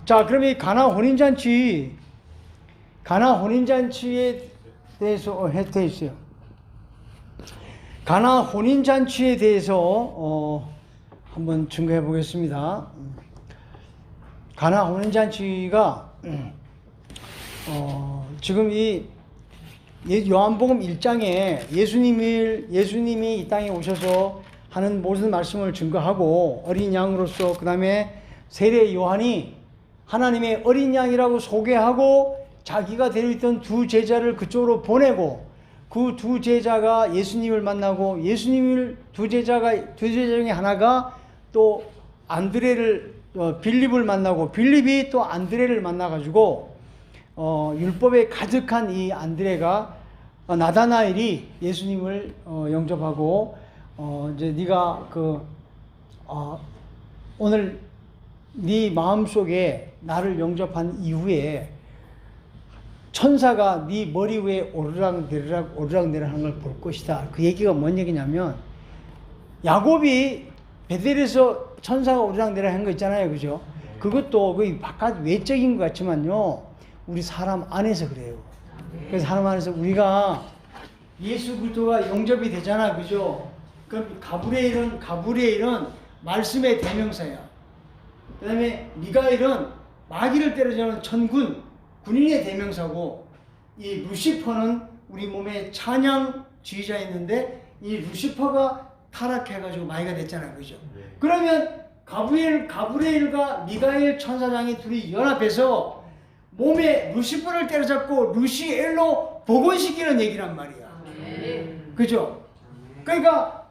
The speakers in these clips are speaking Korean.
자, 그럼 이 가나 혼인잔치에 대해서 돼 있어요. 가나 혼인잔치에 대해서 한번 증거해 보겠습니다. 가나 혼인잔치가 지금 이 요한복음 1장에 예수님이 이 땅에 오셔서 하는 모든 말씀을 증거하고 어린 양으로서, 그 다음에 세례 요한이 하나님의 어린 양이라고 소개하고 자기가 데려있던 두 제자를 그쪽으로 보내고, 그 두 제자가 예수님을 만나고, 두 제자 중에 하나가 또 빌립을 만나고, 빌립이 또 안드레를 만나가지고 율법에 가득한 이 안드레가 나다나엘이 예수님을 영접하고, 이제 네가 오늘 네 마음속에 나를 영접한 이후에 천사가 네 머리 위에 오르락내리락 하는 걸 볼 것이다. 그 얘기가 뭔 얘기냐면, 야곱이 베델에서 천사가 오르락내리락 한 거 있잖아요, 그죠? 그것도 거의 바깥 외적인 것 같지만요, 우리 사람 안에서 그래요. 그래서 사람 안에서 우리가 예수 그리스도가 영접이 되잖아, 그죠? 그럼 가브리엘은 말씀의 대명사야. 그 다음에 미가엘은 마귀를 때려주는 군인의 대명사고, 이 루시퍼는 우리 몸에 찬양 지휘자였는데, 이 루시퍼가 타락해가지고 마귀가 됐잖아요, 그죠? 그러면 가브리엘과 미가엘 천사장이 둘이 연합해서 몸에 루시퍼를 때려잡고 루시엘로 복원시키는 얘기란 말이야. 그죠? 그러니까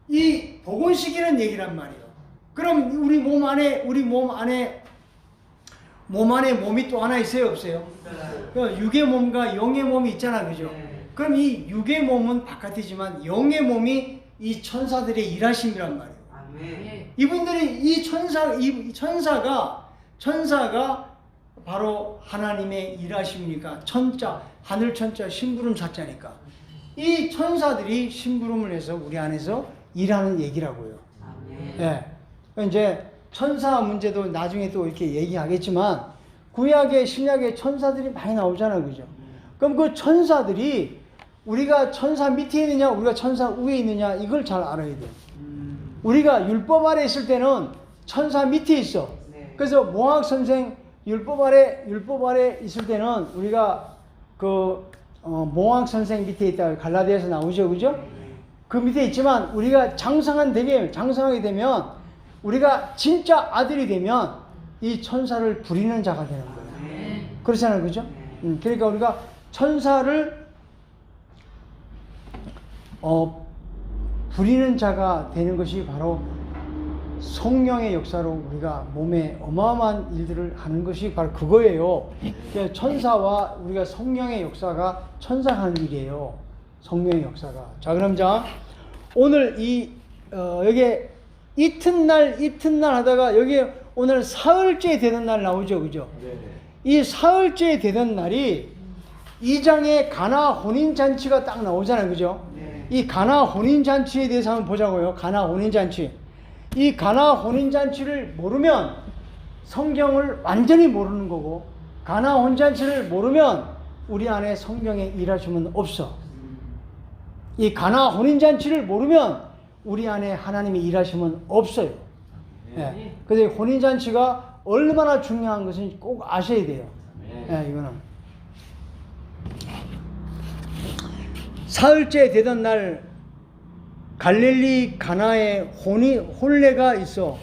이 복원시키는 얘기란 말이에요. 그럼 우리 몸 안에 몸이 또 하나 있어요, 없어요? 육의 몸과 영의 몸이 있잖아, 그죠? 그럼 이 육의 몸은 바깥이지만 영의 몸이 이 천사들의 일하심이란 말이에요. 이분들이 이 천사가 바로 하나님의 일하심이니까, 하늘 천자 심부름 사자니까 이 천사들이 심부름을 해서 우리 안에서 일하는 얘기라고요. 예. 이제 천사 문제도 나중에 또 이렇게 얘기하겠지만, 구약의 신약의 천사들이 많이 나오잖아요, 그죠? 그럼 그 천사들이 우리가 천사 밑에 있느냐, 우리가 천사 위에 있느냐, 이걸 잘 알아야 돼요. 우리가 율법 아래 있을 때는 천사 밑에 있어. 그래서 모학 선생 율법 아래 있을 때는 우리가 모학 선생 밑에 있다, 갈라디아에서 나오죠, 그죠? 그 밑에 있지만 우리가 장성하게 되면, 우리가 진짜 아들이 되면 이 천사를 부리는 자가 되는 거예요. 그렇잖아요, 그죠? 그러니까 우리가 천사를 부리는 자가 되는 것이 바로 성령의 역사로 우리가 몸에 어마어마한 일들을 하는 것이 바로 그거예요. 천사와 우리가 성령의 역사가 천사가 하는 일이에요. 성령의 역사가. 자, 그럼 오늘 여기 이튿날 하다가 여기 오늘 사흘째 되는 날 나오죠, 그죠? 이 사흘째 되는 날이 2장에 가나 혼인잔치가 딱 나오잖아요, 그죠? 이 가나 혼인잔치에 대해서 한번 보자고요. 가나 혼인잔치. 이 가나 혼인잔치를 모르면 성경을 완전히 모르는 거고, 가나 혼인잔치를 모르면 우리 안에 성령의 일하심은 없어. 이 가나 혼인잔치를 모르면 우리 안에 하나님의 일하심은 없어요. 예. 그래서 혼인잔치가 얼마나 중요한 것은 꼭 아셔야 돼요. 예, 이거는. 사흘째 되던 날 갈릴리 가나에 혼례가 있어.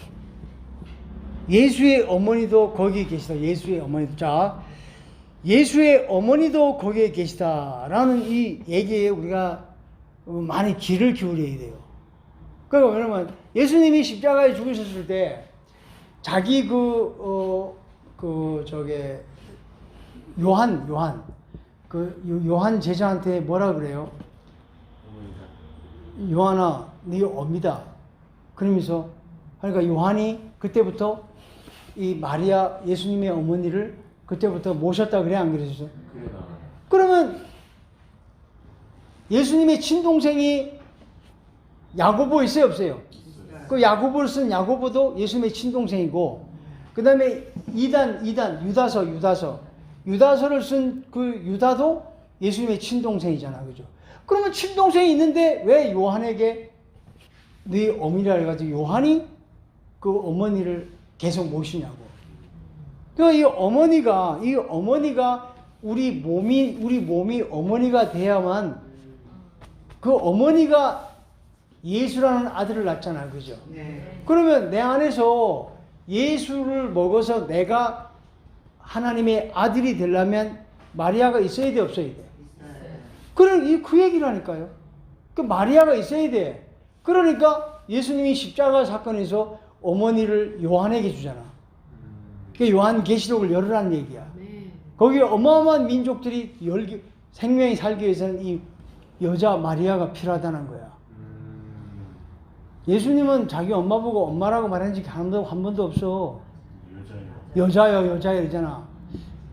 예수의 어머니도 거기에 계시다. 예수의 어머니도. 자, 예수의 어머니도 거기에 계시다라는 이 얘기에 우리가 많이 귀를 기울여야 돼요. 그러니까 왜냐면 예수님이 십자가에 죽으셨을 때 자기 요한 제자한테 뭐라 그래요? 요한아, 네 어미다. 그러면서, 그러니까 요한이 그때부터 이 마리아, 예수님의 어머니를 그때부터 모셨다 그래, 안 그러셨어요? 그러면 예수님의 친동생이 야고보 있어요, 없어요? 그 야고보를 쓴 야고보도 예수님의 친동생이고, 그 다음에 2단, 유다서를 쓴 그 유다도 예수님의 친동생이잖아. 그죠? 그러면 친동생이 있는데 왜 요한에게 네 어머니라 해가지고 요한이 그 어머니를 계속 모시냐고. 그러니까 이 어머니가 우리 몸이 어머니가 돼야만 그 어머니가 예수라는 아들을 낳잖아. 그죠? 네. 그러면 내 안에서 예수를 먹어서 내가 하나님의 아들이 되려면 마리아가 있어야 돼, 없어야 돼? 그런 그 얘기라니까요. 그 마리아가 있어야 돼. 그러니까 예수님이 십자가 사건에서 어머니를 요한에게 주잖아. 그 요한계시록을 열으라는 얘기야. 거기에 어마어마한 민족들이 생명이 살기 위해서는 이 여자 마리아가 필요하다는 거야. 예수님은 자기 엄마 보고 엄마라고 말한 적이 한 번도 없어. 여자요 이러잖아.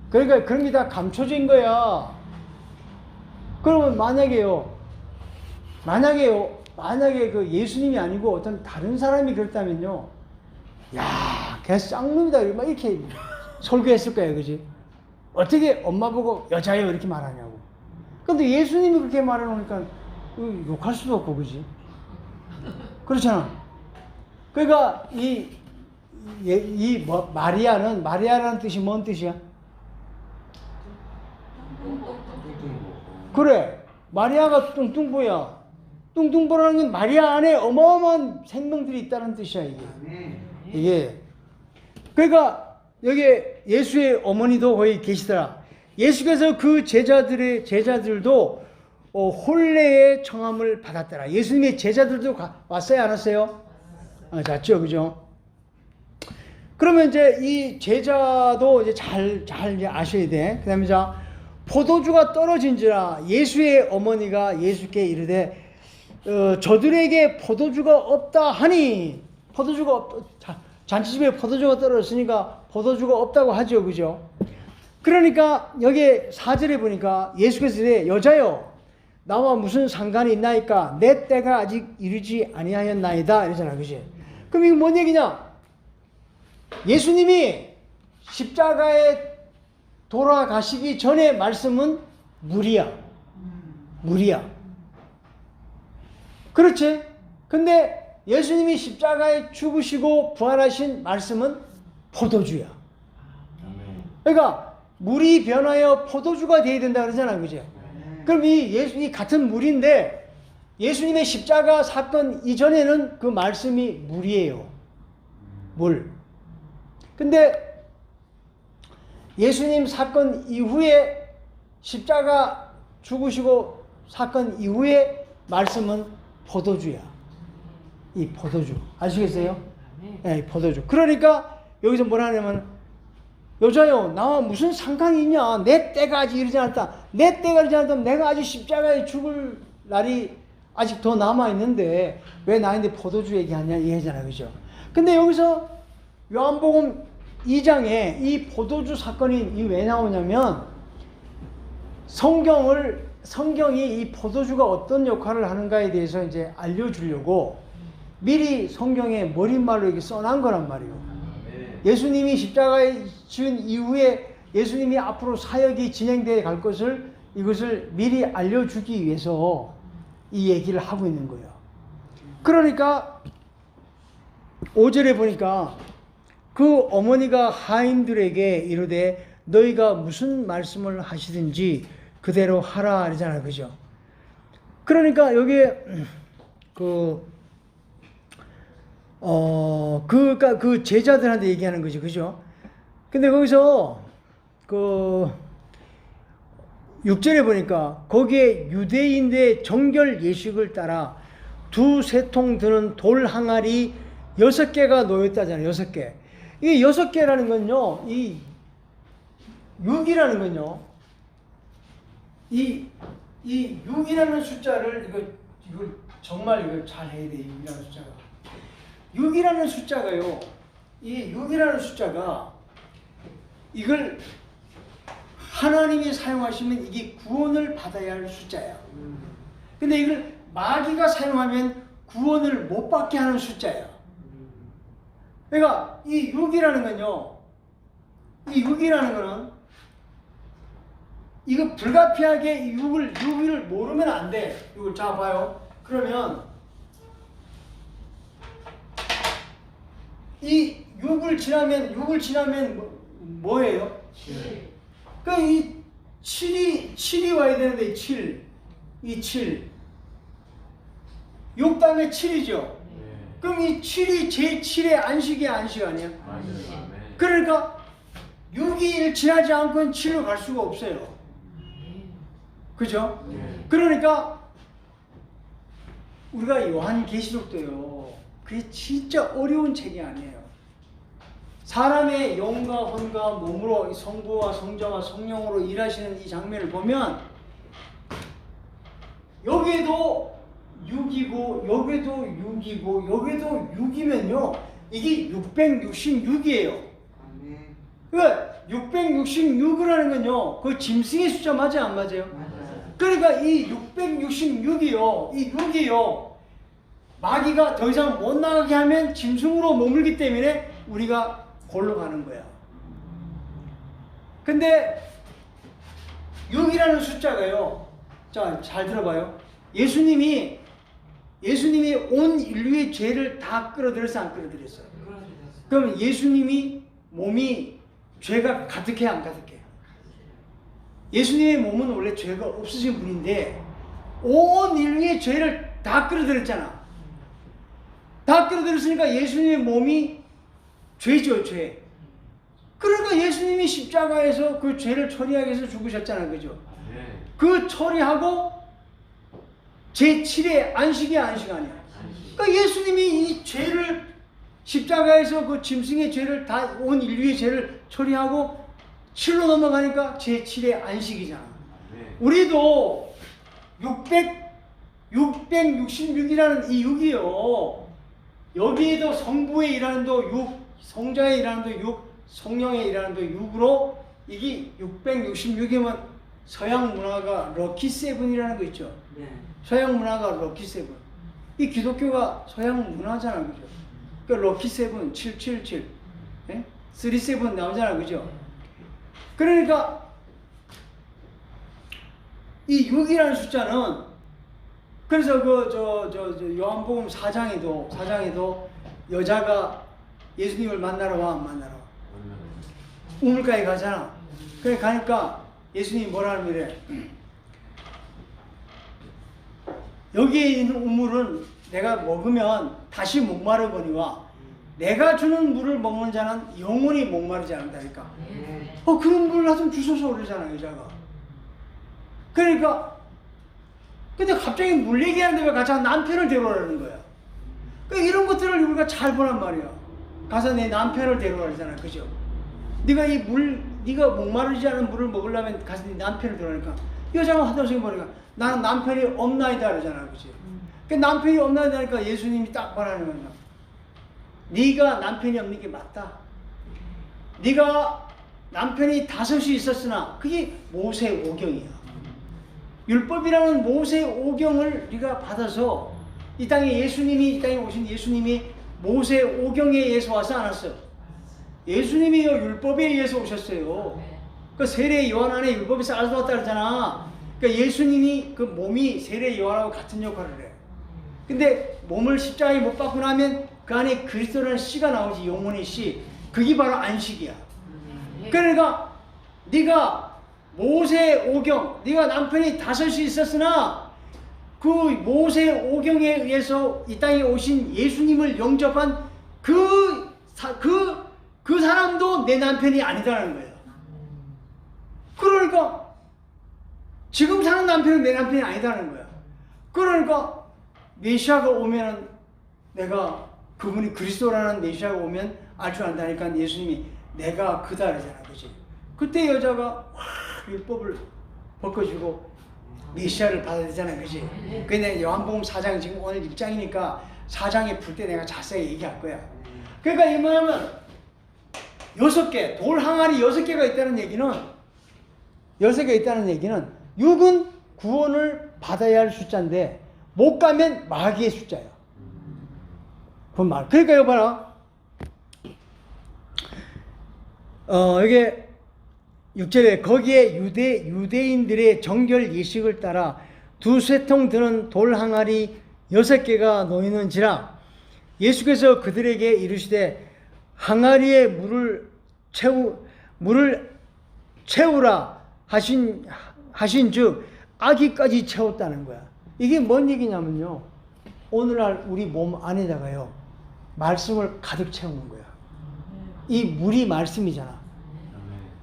그러니까 그런 게 다 감춰진 거야. 그러면 만약에 그 예수님이 아니고 어떤 다른 사람이 그랬다면요. 야, 걔 쌍놈이다. 막 이렇게 설교했을 거야. 그지? 어떻게 엄마 보고 여자예요 이렇게 말하냐고. 근데 예수님이 그렇게 말해놓으니까 욕할 수도 없고, 그지? 그렇잖아. 그러니까 마리아라는 뜻이 뭔 뜻이야? 그래. 마리아가 뚱뚱보야. 뚱뚱보라는 건 마리아 안에 어마어마한 생명들이 있다는 뜻이야, 이게. 그러니까 여기 예수의 어머니도 거기 계시더라. 예수께서 그 제자들도 혼례의 청함을 받았더라. 예수님의 제자들도 왔어요, 안 왔어요? 왔죠, 그죠? 그러면 이제 이 제자도 이제 잘 이제 아셔야 돼. 그 다음에 자, 포도주가 떨어진지라 예수의 어머니가 예수께 이르되, 저들에게 포도주가 없다 하니, 잔치집에 포도주가 떨어졌으니까 포도주가 없다고 하죠, 그죠? 그러니까 여기 4절에 보니까 예수께서 이래, 여자여, 나와 무슨 상관이 있나이까? 내 때가 아직 이르지 아니하였나이다. 이러잖아, 그지? 그럼 이거 뭔 얘기냐? 예수님이 십자가에 돌아가시기 전에 말씀은 물이야. 그렇지? 근데 예수님이 십자가에 죽으시고 부활하신 말씀은 포도주야. 그러니까 물이 변하여 포도주가 되어야 된다 그러잖아, 그죠? 그럼 이 같은 물인데 예수님의 십자가 사건 이전에는 그 말씀이 물이에요. 물. 근데 예수님 사건 이후에 십자가 죽으시고 사건 이후에 말씀은 포도주야. 이 포도주. 아시겠어요? 네, 포도주. 그러니까 여기서 뭐라 하냐면, 여자여, 나와 무슨 상관이 있냐? 내 때가 아직 이르지 않았다. 내 때가 이르지 않았다면 내가 아직 십자가에 죽을 날이 아직 더 남아있는데 왜 나한테 포도주 얘기하냐? 얘기하잖아요. 그죠? 근데 여기서 요한복음 2장에 이 포도주 사건이 왜 나오냐면, 성경이 이 포도주가 어떤 역할을 하는가에 대해서 이제 알려주려고 미리 성경에 머릿말로 이렇게 써놓은 거란 말이에요. 예수님이 십자가에 지은 이후에 예수님이 앞으로 사역이 진행되어 갈 것을, 이것을 미리 알려주기 위해서 이 얘기를 하고 있는 거예요. 그러니까 5절에 보니까 그 어머니가 하인들에게 이르되 너희가 무슨 말씀을 하시든지 그대로 하라 그러잖아요. 그죠? 그러니까 여기에 그 제자들한테 얘기하는 거죠. 그죠? 근데 거기서 6절에 보니까 거기에 유대인의 정결 예식을 따라 2-3통 드는 돌 항아리 6개가 놓였다잖아요. 6개. 이 6개라는 건요, 이 6이라는 건요, 이 6이라는 숫자를, 이걸 정말 이걸 잘 해야 돼, 6이라는 숫자가. 6이라는 숫자가요, 이 6이라는 숫자가, 이걸 하나님이 사용하시면 이게 구원을 받아야 할 숫자예요. 근데 이걸 마귀가 사용하면 구원을 못 받게 하는 숫자예요. 그러니까 이 6이라는 건요. 이 6이라는 거는 이거 불가피하게 이 6을 모르면 안 돼. 6을 자 봐요. 그러면 이 6을 지나면 뭐예요? 7. 그러니까 이 7이 와야 되는데 이 7. 6 다음에 7이죠. 네. 그럼 이 7이 제7의 안식이 안식 아니야? 맞아요. 네. 그러니까 6이 지나지 않고는 7로 갈 수가 없어요. 그죠? 네. 그러니까 우리가 요한계시록도요. 그게 진짜 어려운 책이 아니에요. 사람의 영과 혼과 몸으로 성부와 성자와 성령으로 일하시는 이 장면을 보면 여기도 6이고 여기도 6이고 여기도 6이면요. 이게 666이에요. 왜? 666이라는 건요. 그 짐승의 숫자 맞아요, 안 맞아요? 맞아요. 그러니까 이 666이요. 이 6이요. 마귀가 더 이상 못 나가게 하면 짐승으로 머물기 때문에 우리가 골로 가는 거야. 근데 6이라는 숫자가요. 자, 잘 들어봐요. 예수님이 온 인류의 죄를 다 끌어들였어, 안 끌어들였어요? 그럼 예수님이 몸이 죄가 가득해, 안 가득해? 예수님의 몸은 원래 죄가 없으신 분인데 온 인류의 죄를 다 끌어들였잖아. 다 끌어들였으니까 예수님의 몸이 죄죠, 죄. 그러니까 예수님이 십자가에서 그 죄를 처리하기 위해서 죽으셨잖아요, 그죠? 네. 그 처리하고 제7의 안식이 안식 아니야. 그러니까 예수님이 이 죄를 십자가에서 그 짐승의 죄를 다 온 인류의 죄를 처리하고 7로 넘어가니까 제7의 안식이잖아. 네. 우리도 666이라는 이 6이요. 여기에도 성부의 일하는도 6, 성자의 일하는도 6, 성령의 일하는도 6으로 이게 666이면 서양 문화가 럭키 세븐이라는 거 있죠. 네. 서양 문화가 럭키 세븐. 이 기독교가 서양 문화잖아, 그죠? 그 럭키 세븐 777, 37 나오잖아, 그죠? 그러니까 이 6이라는 숫자는 그래서 요한복음 4장에도 여자가 예수님을 만나러 와, 안 만나러 와? 우물가에 가잖아. 그래 가니까 예수님이 뭐라 하는 거래? 여기에 있는 우물은 내가 먹으면 다시 목마르거니와 내가 주는 물을 먹는 자는 영원히 목마르지 않는다니까. 그런 물을 좀 주소서 그러잖아, 여자가. 그러니까 근데 갑자기 물 얘기하는데 왜 가서 남편을 데려오라는 거야. 그러니까 이런 것들을 우리가 잘 보란 말이야. 가서 내 남편을 데려오라잖아, 그죠? 네가 목마르지 않은 물을 먹으려면 가서 네 남편을 데려오니까 여자가 하던 생각 보니까 나는 남편이 없나이다 그러잖아, 그지? 그 남편이 없나이다 하니까 예수님이 딱 말하는 거야. 네가 남편이 없는 게 맞다. 네가 남편이 5이 있었으나 그게 모세 오경이야. 율법이라는 모세 오경을 네가 받아서 이 땅에 오신 예수님이 모세 오경에 의해서 와서 안 왔어. 예수님이 율법에 의해서 오셨어요. 그 세례 요한 안에 율법이 쌓아서 왔다 그러잖아. 그러니까 예수님이 그 몸이 세례 요한하고 같은 역할을 해. 근데 몸을 십자가에 못 박고 나면 그 안에 그리스도라는 씨가 나오지, 영혼의 씨. 그게 바로 안식이야. 그러니까 네가 모세 오경, 네가 남편이 5이 있었으나 그 모세 오경에 의해서 이 땅에 오신 예수님을 영접한 그 사람도 내 남편이 아니다라는 거예요. 그러니까 지금 사는 남편은 내 남편이 아니다라는 거야. 그러니까 메시아가 오면은 내가 그분이 그리스도라는 메시아가 오면 알 줄 안다니까 예수님이 내가 그다 그러잖아, 그지? 그때 여자가 율법을 벗겨주고 메시아를 받아야 되잖아요, 그지? 근데 요한복음 4장 지금 오늘 1장이니까 4장에 풀 때 내가 자세히 얘기할 거야. 그러니까 이 뭐냐면 6개, 돌 항아리 6개가 있다는 얘기는 6개가 있다는 얘기는 6은 구원을 받아야 할 숫자인데 못 가면 마귀의 숫자야. 그건 말. 그러니까 여봐라. 이게 6절에 거기에 유대인들의 정결 예식을 따라 두세 통 드는 돌 항아리 6개가 놓이는지라. 예수께서 그들에게 이르시되 항아리에 물을 채우라 하신즉 아기까지 채웠다는 거야. 이게 뭔 얘기냐면요, 오늘날 우리 몸 안에다가요 말씀을 가득 채우는 거야. 이 물이 말씀이잖아.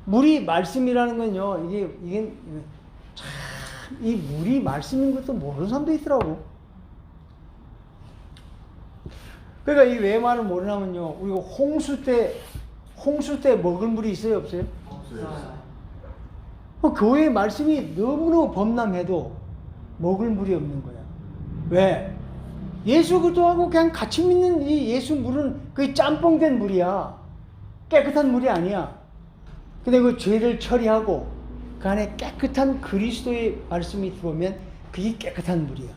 물이 말씀이라는 건요, 이게 참, 이 물이 말씀인 것도 모르는 사람도 있더라고. 그러니까 이 왜 말을 모르냐면요, 우리가 홍수 때 먹을 물이 있어요, 없어요? 없어요. 교회의 말씀이 너무너무 범람해도 먹을 물이 없는 거야. 왜? 예수 그리스도하고 그냥 같이 믿는 이 예수 물은 그 짬뽕된 물이야. 깨끗한 물이 아니야. 근데 그 죄를 처리하고 그 안에 깨끗한 그리스도의 말씀이 들어오면 그게 깨끗한 물이야.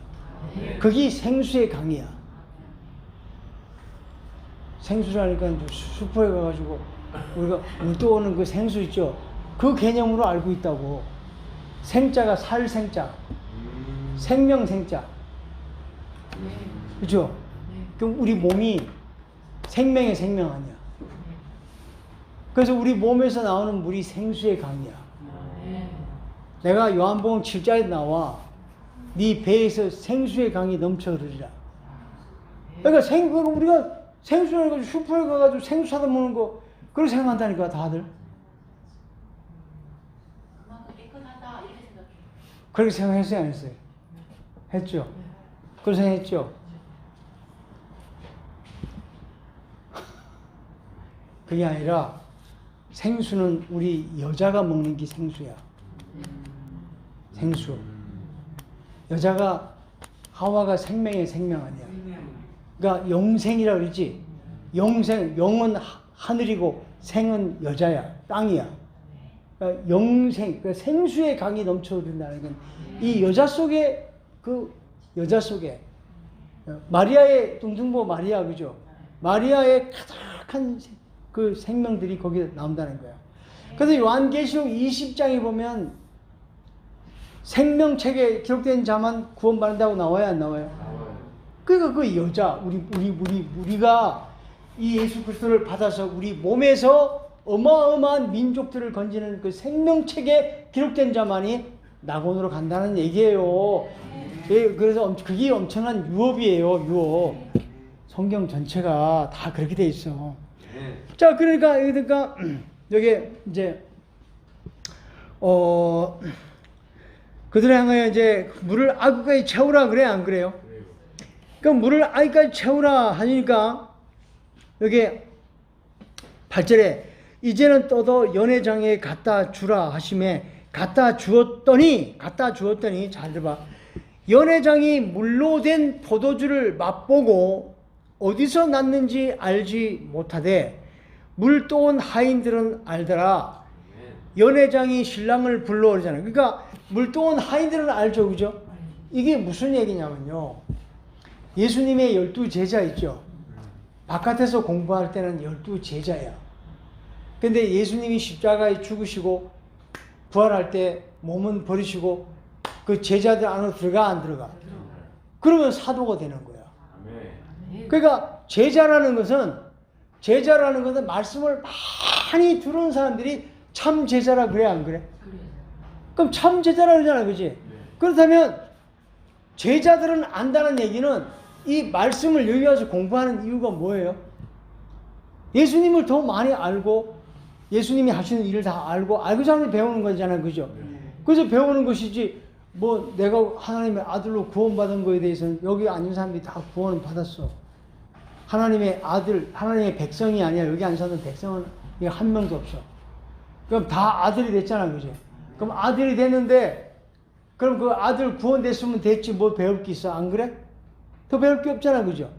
그게 생수의 강이야. 생수라니까 슈퍼에 가가지고 우리가 물 떠오는 그 생수 있죠? 그 개념으로 알고 있다고. 생자가 살생자, 생명생자. 그죠? 그럼 우리 몸이 생명의 생명 아니야. 그래서 우리 몸에서 나오는 물이 생수의 강이야. 내가 요한복음 7장에 나와 네 배에서 생수의 강이 넘쳐 흐르리라. 그러니까 우리가 생수를 가지고 슈퍼에 가가지고 생수 사다 먹는 거 그렇게 생각한다니까 다들. 그렇게 생각했어요, 안 했어요? 했죠. 그렇게 생각했죠. 그게 아니라 생수는 우리 여자가 먹는 게 생수야. 생수. 여자가 하와가 생명의 생명 아니야. 그러니까 영생이라고 그러지. 영은 하늘이고 생은 여자야, 땅이야. 그러니까 영생, 그러니까 생수의 강이 넘쳐흐른다는 건 이 여자 속에 마리아의 동등보 마리아, 그죠? 마리아의 가득한 그 생명들이 거기에 나온다는 거야. 그래서 요한계시록 20장에 보면 생명책에 기록된 자만 구원받는다고 나와요, 안 나와요? 그러니까 그 여자, 우리가 이 예수 그리스도를 받아서 우리 몸에서 어마어마한 민족들을 건지는 그 생명책에 기록된 자만이 낙원으로 간다는 얘기예요. 그래서 그게 엄청난 유업이에요, 유업. 성경 전체가 다 그렇게 돼 있어. 자, 그러니까 여기 이제 그들을 향하여 이제 물을 아기까지 채우라 그래, 안 그래요? 그럼 물을 아기까지 채우라 하니까 여기 8절에 이제는 떠도 연회장에 갖다 주라 하심에 갖다 주었더니 잘 들어봐. 연회장이 물로 된 포도주를 맛보고 어디서 났는지 알지 못하되 물 떠온 하인들은 알더라. 연회장이 신랑을 불러 그러잖아요. 그러니까 물 떠온 하인들은 알죠, 그죠? 이게 무슨 얘기냐면요, 예수님의 12제자 있죠. 바깥에서 공부할 때는 12제자야. 근데 예수님이 십자가에 죽으시고 부활할 때 몸은 버리시고 그 제자들 안으로 들어가, 안 들어가? 그러면 사도가 되는 거야. 그러니까 제자라는 것은 말씀을 많이 들은 사람들이 참 제자라 그래, 안 그래? 그럼 참 제자라 그러잖아, 그지? 그렇다면 제자들은 안다는 얘기는 이 말씀을 여기 와서 공부하는 이유가 뭐예요? 예수님을 더 많이 알고 예수님이 하시는 일을 다 알고 사람들이 배우는 거잖아요, 그죠? 그래서 배우는 것이지, 뭐 내가 하나님의 아들로 구원받은 거에 대해서는 여기 앉은 사람들이 다 구원을 받았어. 하나님의 아들, 하나님의 백성이 아니야. 여기 앉은 사람은 백성은 한 명도 없어. 그럼 다 아들이 됐잖아, 그죠? 그럼 아들이 됐는데, 그럼 그 아들 구원됐으면 됐지, 뭐 배울 게 있어, 안 그래? 더 배울 게 없잖아, 그죠?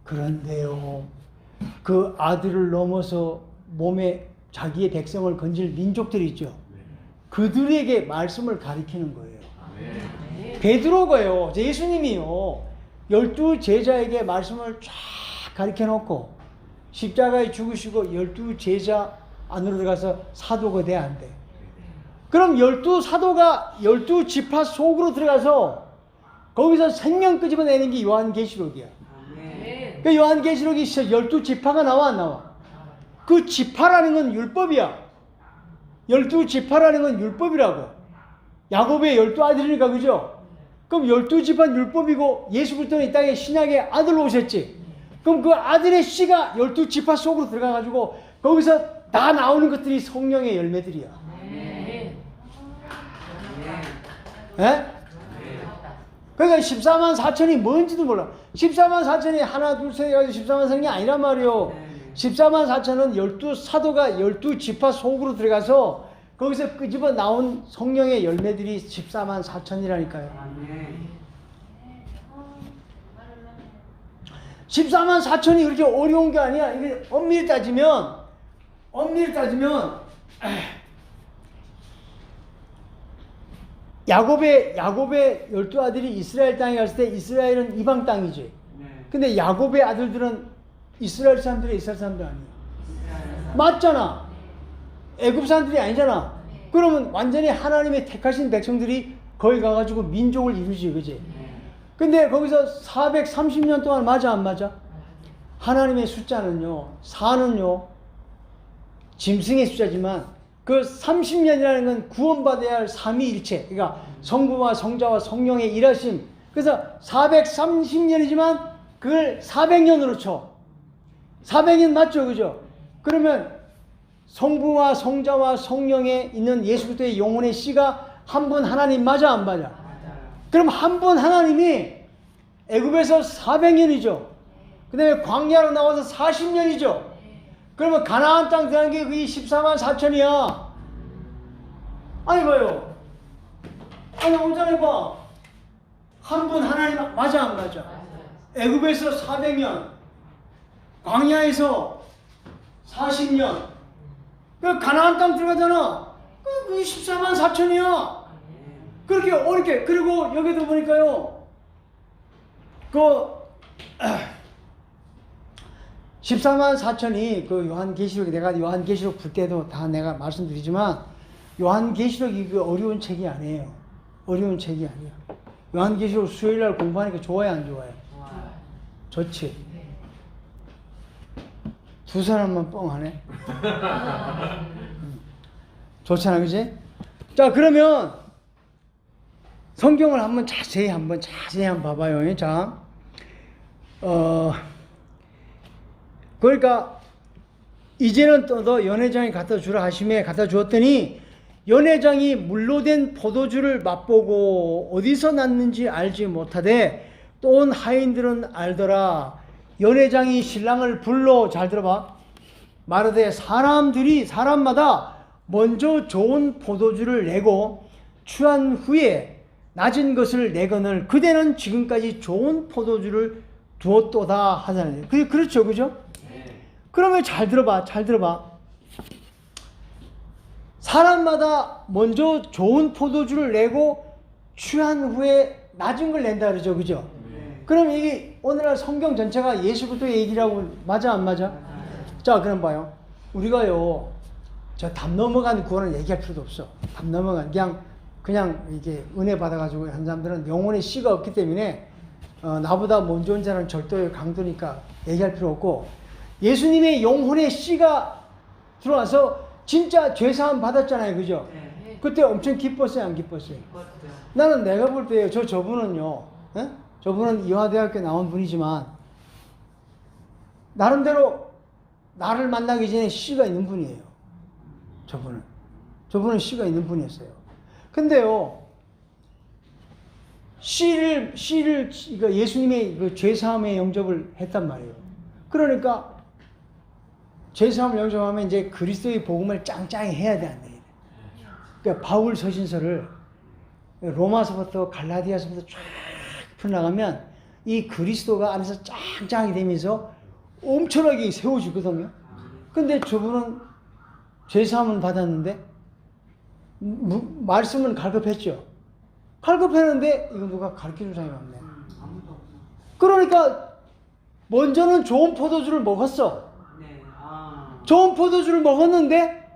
그런데요, 그 아들을 넘어서 몸에 자기의 백성을 건질 민족들이 있죠. 그들에게 말씀을 가리키는 거예요. 베드로가요, 예수님이요, 12제자에게 말씀을 쫙 가리켜 놓고 십자가에 죽으시고 12제자 안으로 들어가서 사도가 돼, 안 돼? 그럼 12사도가 12지파 속으로 들어가서 거기서 생명 끄집어내는 게 요한계시록이야. 그 요한계시록이 12지파가 나와, 안 나와? 그 지파라는 건 율법이야. 12지파라는 건 율법이라고. 야곱의 12아들이니까, 그죠? 그럼 12지파는 율법이고 예수 그리스도는 이 땅에 신약의 아들로 오셨지. 그럼 그 아들의 씨가 12지파 속으로 들어가가지고 거기서 다 나오는 것들이 성령의 열매들이야. 예? 그러니까 14만 4천이 뭔지도 몰라. 14만 4천이 하나 둘 셋 해가지고 14만 4천이 아니란 말이요. 14만 4천은 12사도가 12지파 속으로 들어가서 거기서 끄집어 나온 성령의 열매들이 14만 4천이라니까요. 14만 4천이 그렇게 어려운 게 아니야. 이게 엄밀히 따지면 야곱의 12아들이 이스라엘 땅에 갔을 때 이스라엘은 이방 땅이지. 근데 야곱의 아들들은 이스라엘 사람들이 이스라엘 사람들 아니야. 맞잖아. 애굽 사람들이 아니잖아. 그러면 완전히 하나님의 택하신 백성들이 거기 가가지고 민족을 이루지, 그지? 근데 거기서 430년 동안 맞아, 안 맞아? 하나님의 숫자는요, 4는요, 짐승의 숫자지만 그 30년이라는 건 구원받아야 할 삼위일체, 그러니까 성부와 성자와 성령의 일하심. 그래서 430년이지만 그걸 400년으로 쳐. 400년 맞죠, 그죠? 그러면 성부와 성자와 성령에 있는 예수 그리스도의 영혼의 씨가 한 분 하나님 맞아, 안 맞아? 그럼 한 분 하나님이 애굽에서 400년이죠. 그 다음에 광야로 나와서 40년이죠. 그러면 가나안 땅 들어간 게 그게 14만 4천이야. 아니 봐요. 아니 오장해 봐. 한 분 하나님 맞아, 안 맞아? 애굽에서 400년, 광야에서 40년. 그 가나안 땅 들어가잖아. 그게 14만 4천이야. 그렇게 어렵게. 그리고 여기도 보니까요. 14만 4천이 그 요한계시록이, 내가 요한계시록 볼 때도 다 내가 말씀드리지만 요한계시록이 그 어려운 책이 아니에요. 어려운 책이 아니야. 요한계시록 수요일날 공부하니까 좋아요, 안 좋아요? 좋지. 두 사람만 뻥하네. 좋잖아, 그지? 자, 그러면 성경을 자세히 한번 봐봐요. 자, 그러니까 이제는 또 너 연회장이 갖다 주라 하심에 갖다 주었더니 연회장이 물로 된 포도주를 맛보고 어디서 났는지 알지 못하되 또 온 하인들은 알더라. 연회장이 신랑을 불러, 잘 들어봐, 말하되 사람마다 먼저 좋은 포도주를 내고 취한 후에 낮은 것을 내거늘 그대는 지금까지 좋은 포도주를 두었도다 하잖아요. 그렇죠, 그죠? 그러면 잘 들어봐. 사람마다 먼저 좋은 포도주를 내고 취한 후에 낮은 걸 낸다 그러죠, 그죠? 그럼 이게 오늘날 성경 전체가 예수 그리스도의 얘기라고 맞아, 안 맞아? 자, 그럼 봐요. 우리가요, 저 담 넘어간 구원을 얘기할 필요도 없어. 담 넘어간 그냥 이게 은혜 받아가지고 한 사람들은 영혼의 씨가 없기 때문에 나보다 먼저 온 자는 절도의 강도니까 얘기할 필요 없고, 예수님의 영혼의 씨가 들어와서 진짜 죄사함 받았잖아요, 그죠? 그때 엄청 기뻤어요, 안 기뻤어요? 나는 내가 볼 때요, 저분은요, 저분은 이화대학교 나온 분이지만 나름대로 나를 만나기 전에 씨가 있는 분이에요. 저분은 씨가 있는 분이었어요. 근데요, 씨를 예수님의 그 죄사함의 영접을 했단 말이에요. 그러니까 죄사함을 영접하면 이제 그리스도의 복음을 짱짱히 해야 돼. 그러니까 바울 서신서를 로마서부터 갈라디아서부터 쫙 풀어나가면 이 그리스도가 안에서 짱짱이 되면서 엄청나게 세워지거든요. 근데 저분은 죄사함은 받았는데 말씀은 갈급했죠. 갈급했는데 이거 누가 가르쳐준 사람이 없네. 그러니까 먼저는 좋은 포도주를 먹었어. 좋은 포도주를 먹었는데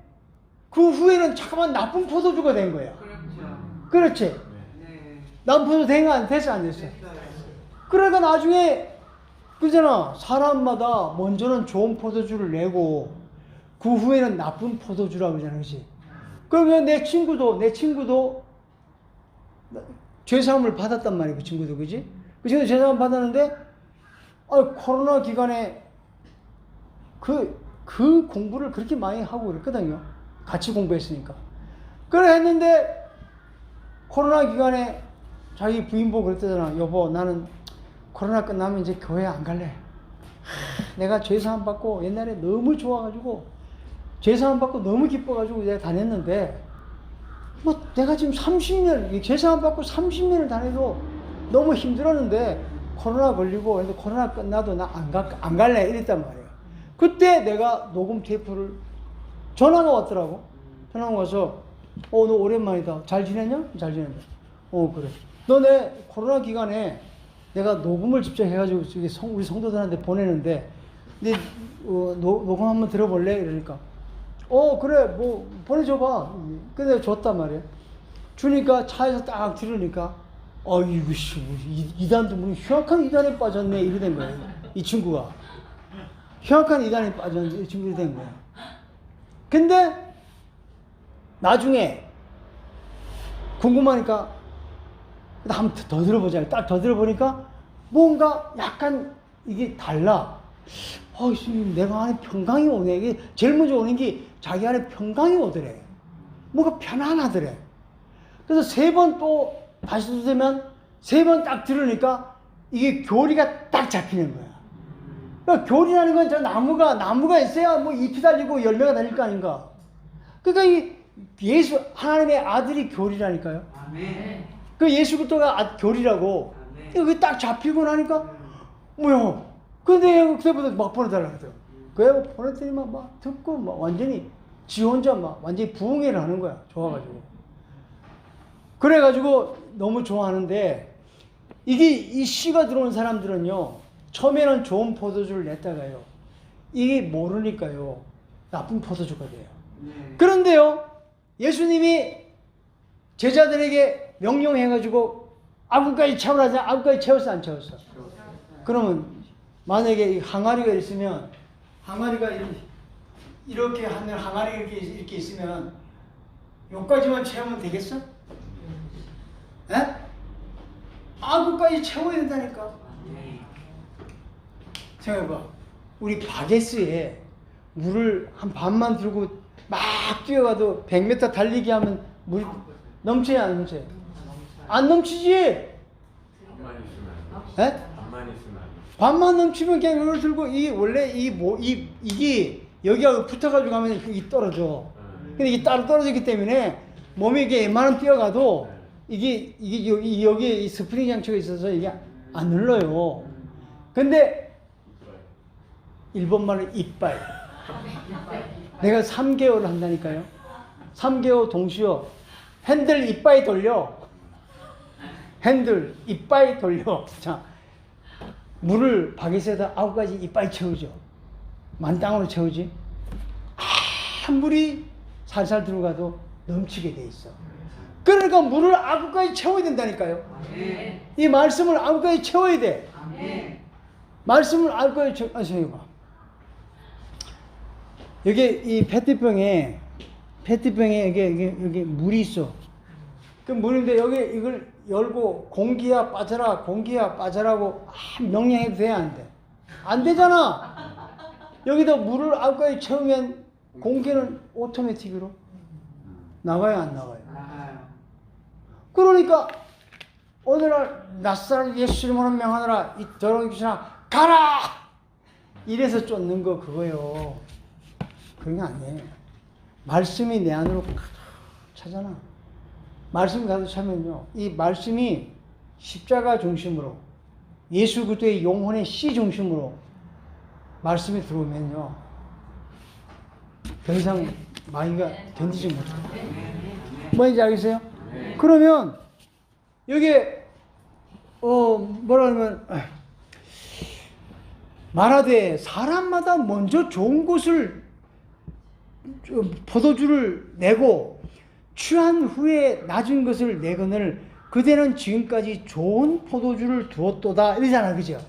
그 후에는 잠깐만 나쁜 포도주가 된 거야. 그렇죠. 그렇지? 네. 나쁜 포도 된 거 안 됐어, 안 됐어? 그러니까 나중에, 그잖아. 사람마다 먼저는 좋은 포도주를 내고, 그 후에는 나쁜 포도주라고 그러잖아, 그렇지? 그러면 내 친구도 죄사함을 받았단 말이야, 그 친구도, 그지? 그 친구도 죄사함 받았는데, 코로나 기간에 그 공부를 그렇게 많이 하고 그랬거든요. 같이 공부했으니까. 그래 했는데, 코로나 기간에 자기 부인 보고 그랬다잖아. 여보, 나는 코로나 끝나면 이제 교회 안 갈래. 내가 죄사함 받고 옛날에 너무 좋아가지고, 죄사함 받고 너무 기뻐가지고 내가 다녔는데, 뭐 내가 지금 30년, 죄사함 받고 30년을 다녀도 너무 힘들었는데, 코로나 걸리고, 그래서 코로나 끝나도 나 안 갈래. 이랬단 말이에요. 그때 내가 녹음 테이프를, 전화가 왔더라고. 전화가 와서, 너 오랜만이다. 잘 지냈냐? 잘 지낸다. 그래. 너네 코로나 기간에 내가 녹음을 직접 해가지고 우리 성도들한테 보내는데, 네, 녹음 한번 들어볼래? 이러니까, 그래, 뭐, 보내줘봐. 근데 줬단 말이야. 주니까 차에서 딱 들으니까, 이거, 이단도 뭐, 흉악한 이단에 빠졌네. 이래 된 거야. 이 친구가. 흉악한 이단에 빠졌네. 이 친구 이래 된 거야. 근데, 나중에, 궁금하니까, 한번 더 들어보자. 딱 더 들어보니까, 뭔가 약간 이게 달라. 내가 안에 평강이 오네. 이게 제일 먼저 오는 게 자기 안에 평강이 오더래. 뭔가 편안하더래. 그래서 3번 또 다시 들으면 3번 딱 들으니까 이게 교리가 딱 잡히는 거야. 그러니까 교리라는 건 저 나무가 있어야 뭐 잎이 달리고 열매가 달릴 거 아닌가. 그러니까 이 예수, 하나님의 아들이 교리라니까요. 아멘. 그 예수 그리스도가 교리라고. 그게 딱 잡히고 나니까, 뭐야. 근데 그때부터 막 보내달라고 하더라고. 그래, 보냈더니 막 듣고, 완전히, 지 혼자 완전히 부흥회를 하는 거야. 좋아가지고. 그래가지고 너무 좋아하는데, 이 씨가 들어온 사람들은요, 처음에는 좋은 포도주를 냈다가요, 이게 모르니까요, 나쁜 포도주가 돼요. 그런데요, 예수님이 제자들에게 명령해가지고, 아구까지 채우라자. 아구까지 채웠어, 안 채웠어? 그러면, 만약에 항아리가 있으면, 항아리가 이렇게 하면, 항아리가 이렇게 있으면, 여기까지만 채우면 되겠어? 에? 아구까지 채워야 된다니까. 생각해봐. 우리 바게스에 물을 한 반만 들고 막 뛰어가도 100m 달리기 하면 물이 넘쳐야 안 넘쳐요? 안 넘치지? 반만 있으면 반만 넘치면 그냥 이걸 들고 원래 이게 여기하고 붙어가지고 가면 이 떨어져. 근데 이게 따로 떨어지기 때문에 몸이 이게 웬만하면 뛰어가도 이게 여기에 이 스프링 장치가 있어서 이게 안 눌러요. 근데 일본말은 이빠이. 내가 3개월을 한다니까요. 3개월 동시에 핸들 이빠이 돌려. 핸들 이빠이 돌려. 자, 물을 바게트에다 9가지 이빠이 채우죠. 만땅으로 채우지. 물이 살살 들어가도 넘치게 돼 있어. 그러니까 물을 9가지 채워야 된다니까요. 이 말씀을 9가지 채워야 돼. 말씀을 9가지 채워야. 여기 이 페트병에 여기 물이 있어. 그 물인데 여기 이걸 열고 공기야 빠져라고 명령해도 돼, 안 돼? 안 되잖아. 여기다 물을 9가지 채우면 공기는 오토매틱으로 나가요, 안 나가요? 그러니까 오늘날 낯선 예수 이름으로 명하노라, 이 더러운 귀신아 가라! 이래서 쫓는 거 그거요. 그런 게 아니에요. 말씀이 내 안으로 차잖아. 말씀 가득 차면요, 이 말씀이 십자가 중심으로 예수 그리스도의 영혼의 씨 중심으로 말씀이 들어오면요, 더 이상 마귀가 견디지 못해요. 뭔지 알겠어요? 그러면 여기에 뭐라 그러면 말하되 사람마다 먼저 좋은 것을 포도주를 내고 취한 후에 낮은 것을 내거늘 그대는 지금까지 좋은 포도주를 두었도다 이러잖아, 그죠?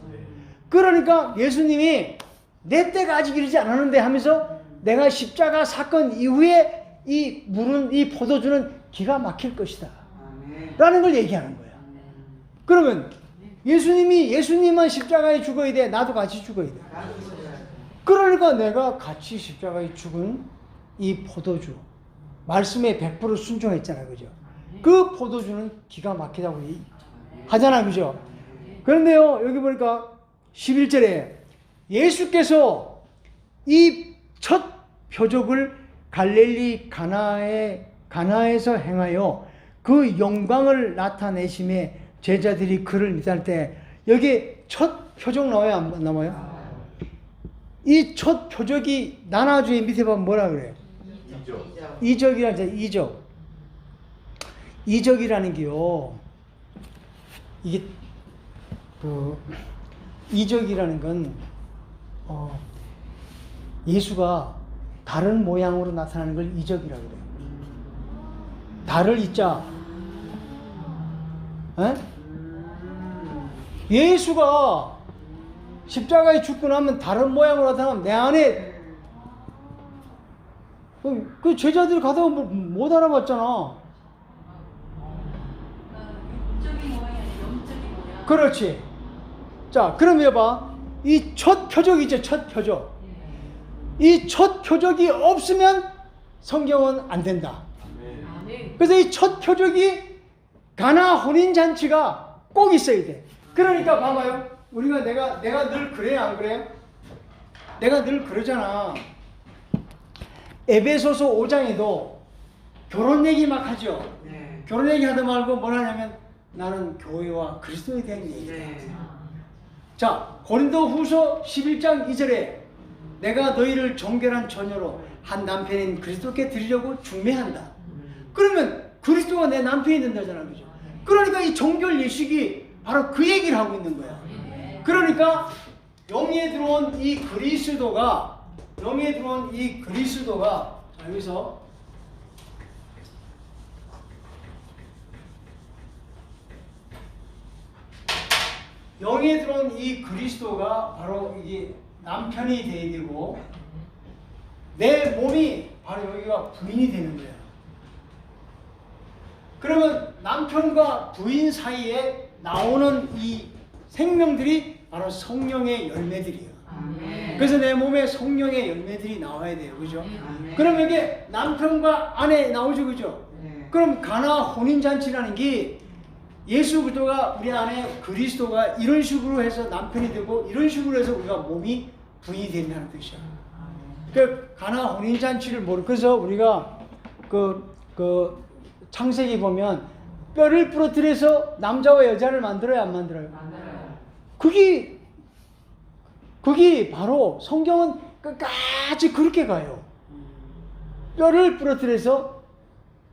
그러니까 예수님이 내 때가 아직 이르지 않았는데 하면서 내가 십자가 사건 이후에 이 물은, 이 포도주는 기가 막힐 것이다 라는 걸 얘기하는 거야. 그러면 예수님만 십자가에 죽어야 돼, 나도 같이 죽어야 돼. 그러니까 내가 같이 십자가에 죽은 이 포도주, 말씀에 100% 순종했잖아요, 그죠? 그 포도주는 기가 막히다고 하잖아요, 그죠? 그런데요, 여기 보니까 11절에 예수께서 이 첫 표적을 갈릴리 가나에서 행하여 그 영광을 나타내심에 제자들이 그를 믿을 때, 여기 첫 표적 나와요, 안 나와요? 이 첫 표적이 나나주의 밑에 보면 뭐라 그래요? 이적이라는 이적이라는 게요. 이게 이적이라는 건 예수가 다른 모양으로 나타나는 걸 이적이라고 그래요. 달을 이자. 예수가 십자가에 죽고 나면 다른 모양으로 나타나면 내 안에 그 제자들이 가다가 못 알아봤잖아. 영적인 모양이 아니라 영적인 모양. 그렇지. 자, 그럼 해봐. 이 첫 표적이죠, 첫 표적. 이 첫 표적이 없으면 성경은 안 된다. 그래서 이 첫 표적이 가나 혼인잔치가 꼭 있어야 돼. 그러니까 봐봐요. 우리가 내가 늘 그래요, 안 그래요? 내가 늘 그러잖아. 에베소서 5장에도 결혼 얘기 막 하죠. 결혼 얘기 하다 말고 뭘 하냐면 나는 교회와 그리스도에 대한 얘기다. 자, 고린도 후서 11장 2절에 내가 너희를 정결한 처녀로 한 남편인 그리스도께 드리려고 중매한다. 그러면 그리스도가 내 남편이 된다잖아, 그죠? 그러니까 이 정결 예식이 바로 그 얘기를 하고 있는 거야. 그러니까 영에 들어온 이 그리스도가 자, 여기서 영에 들어온 이 그리스도가 바로 이게 남편이 되어야 되고 내 몸이 바로 여기가 부인이 되는 거야. 그러면 남편과 부인 사이에 나오는 이 생명들이 바로 성령의 열매들이에요. 그래서 내 몸에 성령의 열매들이 나와야 돼요, 그죠? 그럼 이게 남편과 아내 나오죠, 그죠? 그럼 가나 혼인잔치라는 게 예수 그리스도가 우리 안에 그리스도가 이런 식으로 해서 남편이 되고 이런 식으로 해서 우리가 몸이 부인이 된다는 뜻이야. 그 가나 혼인잔치를 그래서 우리가 그 창세기 보면 뼈를 부러뜨려서 남자와 여자를 만들어요, 안 만들어요? 그게 바로 성경은 끝까지 그렇게 가요. 뼈를 부러뜨려서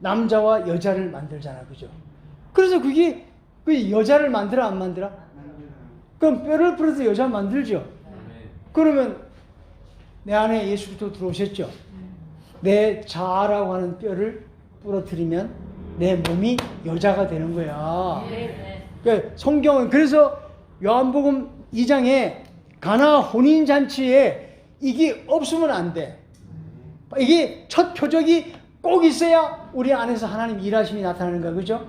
남자와 여자를 만들잖아, 그죠? 그래서 그게 그 여자를 만들어, 안 만들어? 그럼 뼈를 부러뜨려 여자 만들죠. 그러면 내 안에 예수 그리스도 들어오셨죠. 내 자아라고 하는 뼈를 부러뜨리면 내 몸이 여자가 되는 거야. 그러니까 성경은 그래서 요한복음 2장에 가나 혼인잔치에 이게 없으면 안 돼. 이게 첫 표적이 꼭 있어야 우리 안에서 하나님 일하심이 나타나는 거야, 그죠?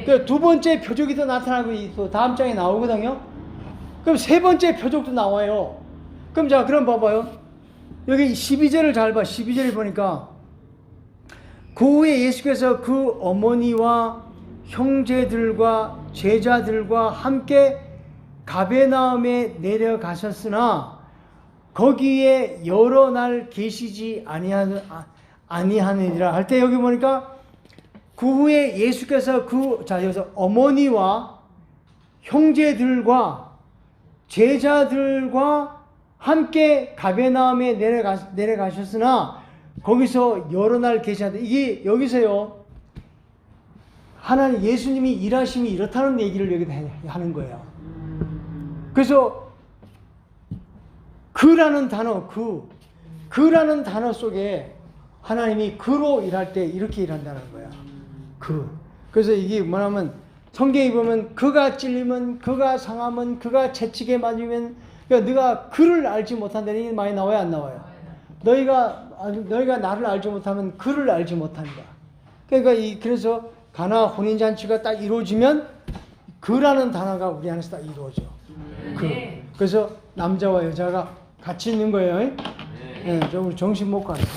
그 두 번째 표적이 또 나타나고 또 다음 장에 나오거든요. 그럼 세 번째 표적도 나와요. 그럼 봐봐요. 여기 12절을 잘 봐. 12절을 보니까 그 후에 예수께서 그 어머니와 형제들과 제자들과 함께 가베나움에 내려가셨으나 거기에 여러 날 계시지 아니하느니라 할 때 여기 보니까 그 후에 예수께서 여기서 어머니와 형제들과 제자들과 함께 가베나움에 내려가셨으나 거기서 여러 날 계시다. 이게 여기서요. 하나님 예수님이 일하심이 이렇다는 얘기를 여기다 하는 거예요. 그래서 그라는 단어 속에 하나님이 그로 일할 때 이렇게 일한다는 거야. 그. 그래서 이게 뭐냐면 성경에 보면 그가 찔리면 그가 상하면 그가 채찍에 맞으면 그러니까 네가 그를 알지 못한다는 얘기 많이 나와요, 안 나와요? 너희가 나를 알지 못하면 그를 알지 못한다. 그러니까 그래서 가나 혼인 잔치가 딱 이루어지면 그라는 단어가 우리 안에서 딱 이루어져. 그. 그래서 남자와 여자가 같이 있는 거예요. 좀 정신 못 가니까.